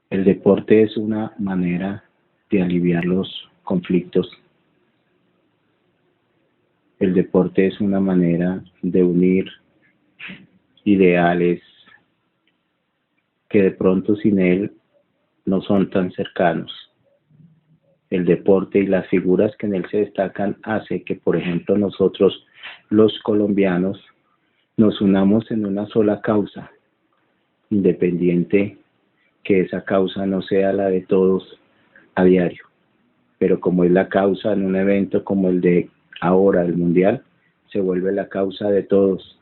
El deporte es una manera de aliviar los conflictos. El deporte es una manera de unir ideales que de pronto sin él no son tan cercanos. El deporte y las figuras que en él se destacan hace que, por ejemplo, nosotros los colombianos nos unamos en una sola causa, independiente que esa causa no sea la de todos a diario. Pero como es la causa en un evento como el de ahora, el Mundial, se vuelve la causa de todos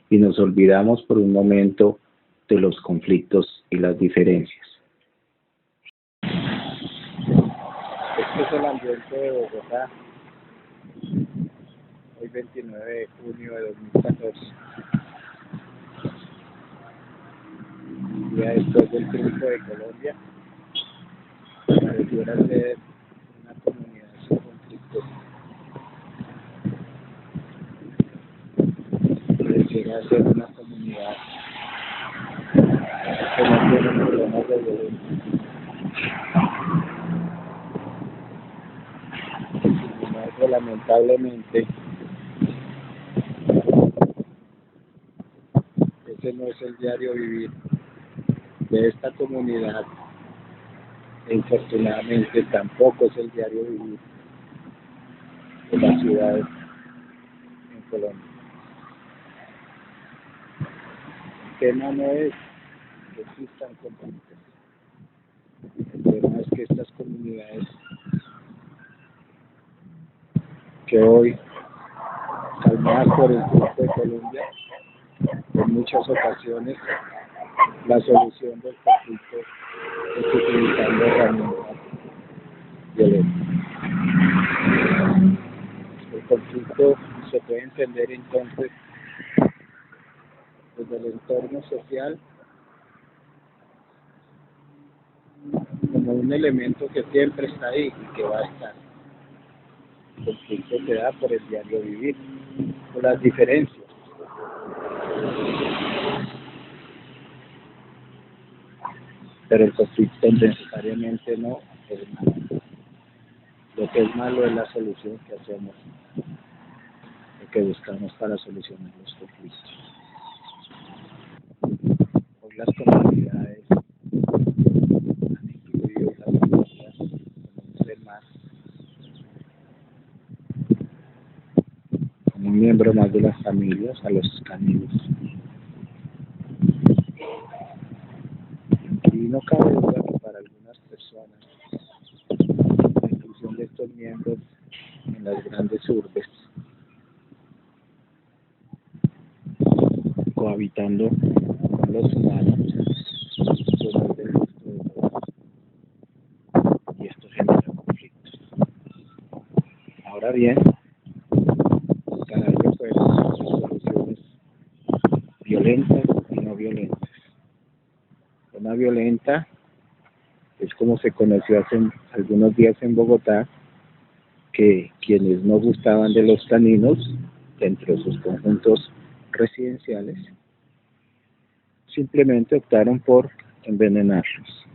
y nos olvidamos por un momento de los conflictos y las diferencias. Este es el ambiente de Bogotá, hoy 29 de junio de 2014, día después del triunfo de Colombia. Pareciera ser una comunidad sin conflictos, pareciera ser una comunidad que no tiene problemas de violencia. Sin embargo, lamentablemente, ese no es el diario vivir de esta comunidad. Infortunadamente tampoco es el diario vivir de las ciudades en Colombia. El tema no es que existan conflictos, el tema es que estas comunidades que hoy, calmadas por el triunfo de Colombia, en muchas ocasiones la solución del conflicto es utilizando herramientas violentas. El conflicto se puede entender entonces desde el entorno social como un elemento que siempre está ahí y que va a estar. El conflicto se da por el diario vivir, por las diferencias. Pero el conflicto necesariamente no es malo. Lo que es malo es la solución que hacemos, lo que buscamos para solucionar los conflictos. Hoy las comunidades han incluido las familias como un miembro más de las familias a los caninos. Y no cabe duda que para algunas personas la inclusión de estos miembros en las grandes urbes, cohabitando con los humanos, son del gusto de todos. Y esto genera conflictos. Ahora bien, para ello pueden ser soluciones violentas y no violentas. Una violenta es como se conoció hace algunos días en Bogotá, que quienes no gustaban de los caninos dentro de sus conjuntos residenciales simplemente optaron por envenenarlos,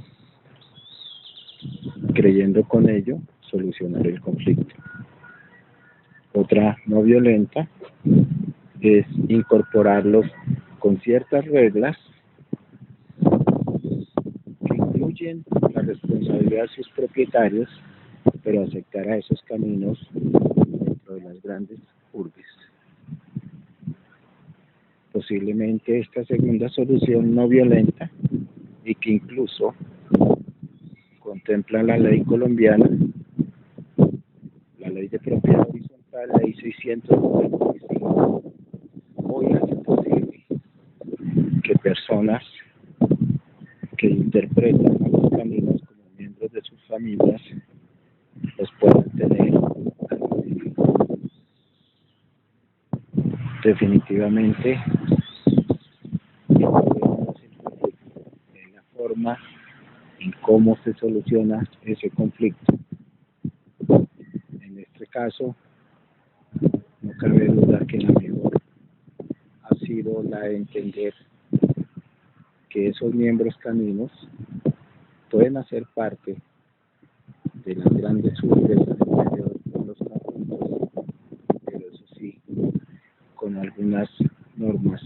creyendo con ello solucionar el conflicto. Otra no violenta es incorporarlos con ciertas reglas que incluyen la responsabilidad de sus propietarios, pero aceptar a esos caminos dentro de las grandes urbes. Posiblemente esta segunda solución no violenta y que incluso contempla la ley colombiana, la ley de propiedad horizontal, ley 695, hoy hace posible que personas que interpretan a los caminos como miembros de sus familias los puedan tener. Definitivamente el problema no es el conflicto, es la forma en cómo se soluciona ese conflicto. En este caso, no cabe duda que la mejor ha sido la de entender que esos miembros caninos pueden hacer parte de las grandes sutilezas de los conflictos, pero eso sí, con algunas normas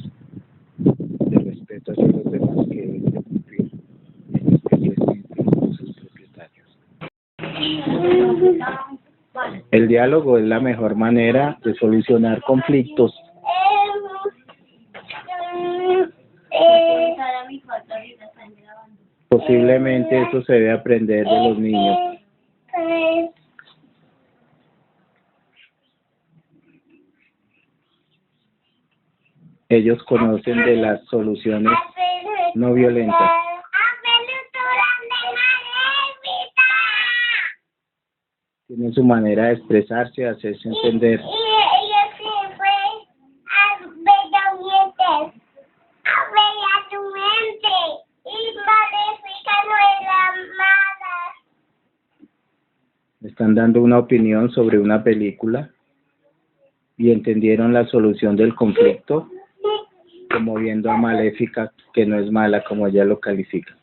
de respeto hacia los demás que deben de cumplir, especialmente sus propietarios. El diálogo es la mejor manera de solucionar conflictos. Posiblemente eso se debe aprender de los niños. Ellos conocen de las soluciones no violentas. Tienen su manera de expresarse, de hacerse entender. Están dando una opinión sobre una película y entendieron la solución del conflicto como viendo a Maléfica, que no es mala como ella lo califica.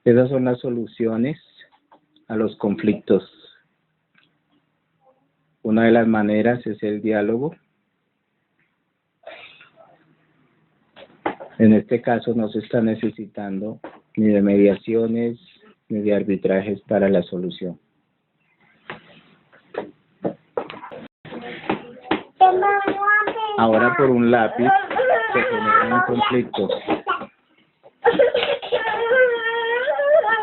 Esas son las soluciones a los conflictos. Una de las maneras es el diálogo. En este caso no se está necesitando ni de mediaciones ni de arbitrajes para la solución. Ahora por un lápiz se genera un conflicto.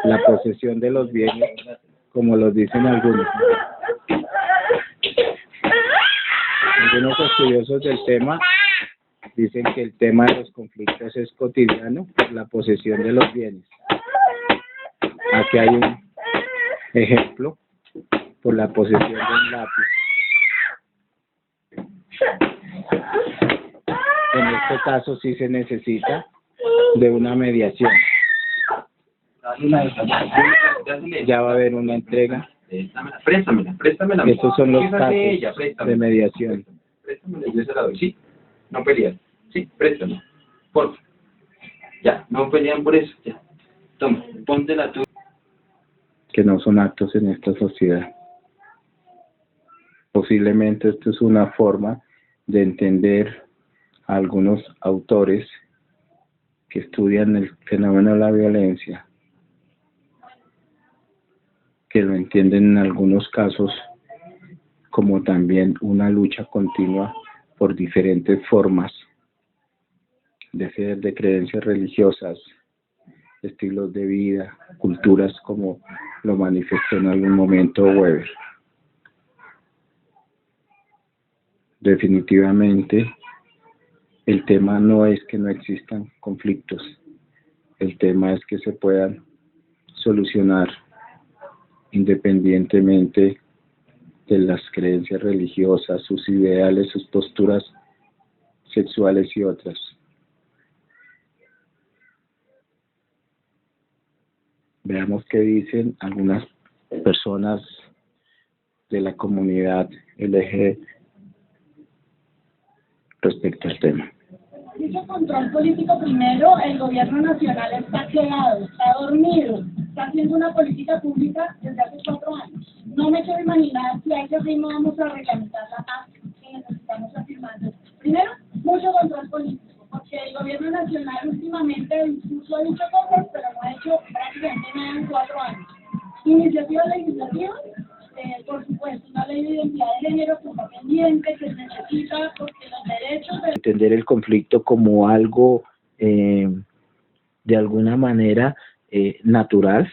La posesión de los bienes, como los dicen algunos. Algunos estudiosos del tema dicen que el tema de los conflictos es cotidiano, la posesión de los bienes. Aquí hay un ejemplo por la posesión de un lápiz. En este caso sí se necesita de una mediación. Ya va a haber una entrega. Préstamela. Estos son los casos de mediación. Préstamela, yo se la doy, ¿sí? No pelear, ¿sí? Préstamela, porfa. Ya, no pelean por eso, ya. Toma, póntela tú. Que no son actos en esta sociedad. Posiblemente esto es una forma de entender a algunos autores que estudian el fenómeno de la violencia, que lo entienden en algunos casos como también una lucha continua por diferentes formas de ser, de creencias religiosas, estilos de vida, culturas, como lo manifestó en algún momento Weber. Definitivamente, el tema no es que no existan conflictos, el tema es que se puedan solucionar independientemente de las creencias religiosas, sus ideales, sus posturas sexuales y otras. Veamos qué dicen algunas personas de la comunidad LG respecto al tema. Dicho control político primero, el gobierno nacional está quedado, está dormido, está haciendo una política pública desde hace 4 años. No me quiero imaginar si a ese ritmo vamos a reglamentar la paz que necesitamos afirmando. Primero, mucho control político, porque el gobierno nacional últimamente el discurso ha dicho cosas, pero no ha hecho prácticamente nada en 4 años. Iniciativas legislativas, por supuesto, una ley de identidad de género que está pendiente, que se necesita, porque los derechos de... Entender el conflicto como algo de alguna manera natural.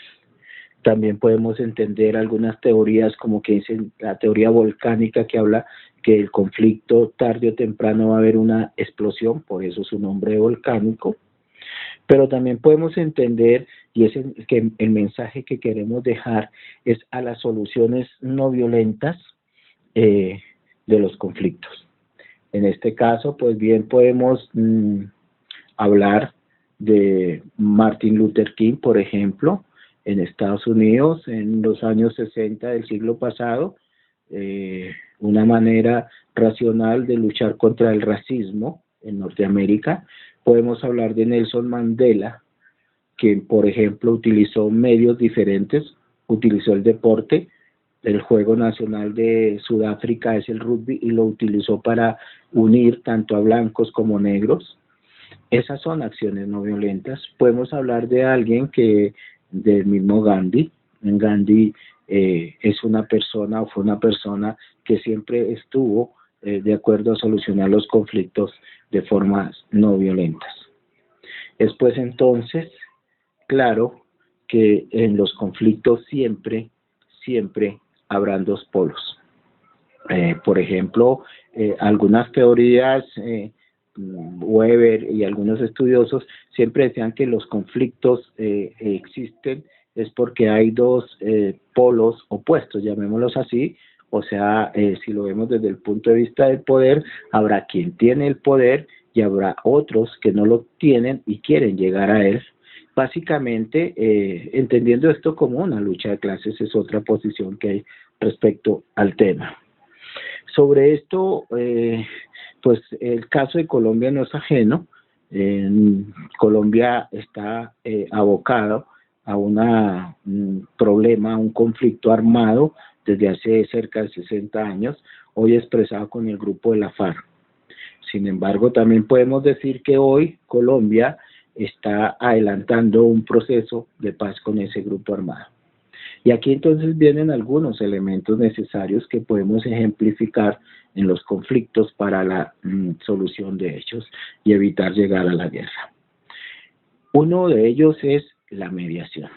También podemos entender algunas teorías como que dicen la teoría volcánica, que habla que el conflicto tarde o temprano va a haber una explosión, por eso su nombre volcánico. Pero también podemos entender, y es que el mensaje que queremos dejar es a las soluciones no violentas de los conflictos. En este caso, pues bien podemos hablar de Martin Luther King, por ejemplo, en Estados Unidos, en los años 60 del siglo pasado, una manera racional de luchar contra el racismo en Norteamérica. Podemos hablar de Nelson Mandela, que por ejemplo utilizó medios diferentes, utilizó el deporte, el juego nacional de Sudáfrica es el rugby y lo utilizó para unir tanto a blancos como negros. Esas son acciones no violentas. Podemos hablar de alguien que, del mismo Gandhi. Gandhi es una persona o fue una persona que siempre estuvo de acuerdo a solucionar los conflictos de formas no violentas. Es pues entonces claro que en los conflictos siempre habrán dos polos. Por ejemplo, algunas teorías, Weber y algunos estudiosos siempre decían que los conflictos existen es porque hay dos polos opuestos, llamémoslos así. O sea, si lo vemos desde el punto de vista del poder, habrá quien tiene el poder y habrá otros que no lo tienen y quieren llegar a él. Básicamente, entendiendo esto como una lucha de clases, es otra posición que hay respecto al tema. Sobre esto, pues el caso de Colombia no es ajeno. Colombia está abocado a un problema, a un conflicto armado desde hace cerca de 60 años, hoy expresado con el grupo de la FARC. Sin embargo, también podemos decir que hoy Colombia está adelantando un proceso de paz con ese grupo armado. Y aquí entonces vienen algunos elementos necesarios que podemos ejemplificar en los conflictos para la solución de ellos y evitar llegar a la guerra. Uno de ellos es la mediación.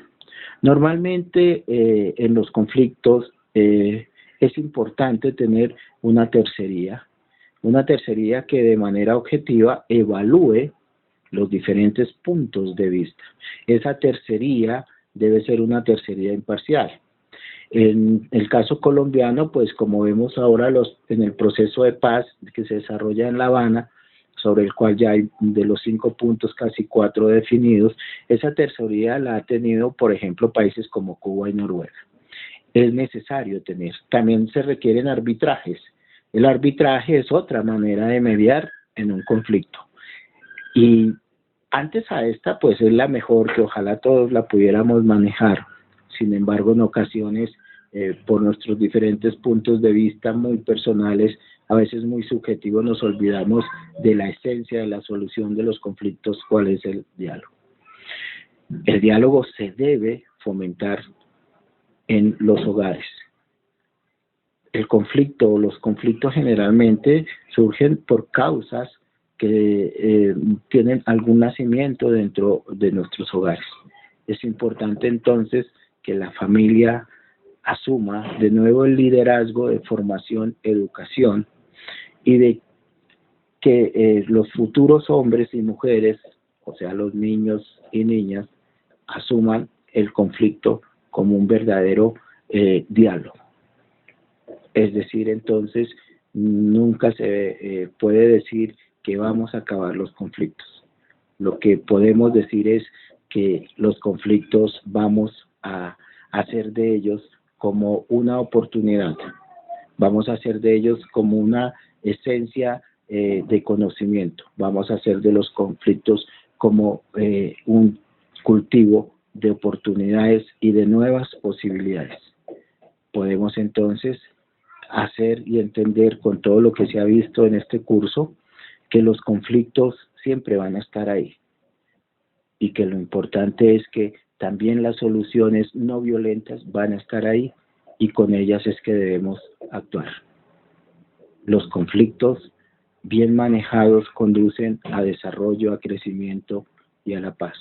Normalmente en los conflictos es importante tener una tercería que de manera objetiva evalúe los diferentes puntos de vista. Esa tercería debe ser una tercería imparcial. En el caso colombiano, pues como vemos ahora en el proceso de paz que se desarrolla en La Habana, sobre el cual ya hay de los 5 puntos casi 4 definidos, esa tercería la ha tenido, por ejemplo, países como Cuba y Noruega. Es necesario tener. También se requieren arbitrajes. El arbitraje es otra manera de mediar en un conflicto. Y antes a esta, pues es la mejor, que ojalá todos la pudiéramos manejar. Sin embargo, en ocasiones, por nuestros diferentes puntos de vista muy personales, a veces muy subjetivos, nos olvidamos de la esencia de la solución de los conflictos, cuál es el diálogo. El diálogo se debe fomentar en los hogares. El conflicto o los conflictos generalmente surgen por causas que tienen algún nacimiento dentro de nuestros hogares. Es importante entonces que la familia asuma de nuevo el liderazgo de formación, educación y de que los futuros hombres y mujeres, o sea, los niños y niñas, asuman el conflicto como un verdadero diálogo. Es decir, entonces, nunca se puede decir que vamos a acabar los conflictos. Lo que podemos decir es que los conflictos vamos a hacer de ellos como una oportunidad. Vamos a hacer de ellos como una esencia de conocimiento. Vamos a hacer de los conflictos como un cultivo de oportunidades y de nuevas posibilidades. Podemos entonces hacer y entender con todo lo que se ha visto en este curso que los conflictos siempre van a estar ahí y que lo importante es que también las soluciones no violentas van a estar ahí y con ellas es que debemos actuar. Los conflictos bien manejados conducen a desarrollo, a crecimiento y a la paz.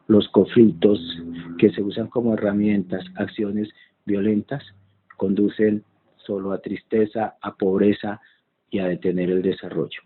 Los conflictos que se usan como herramientas, acciones violentas, conducen solo a tristeza, a pobreza y a detener el desarrollo.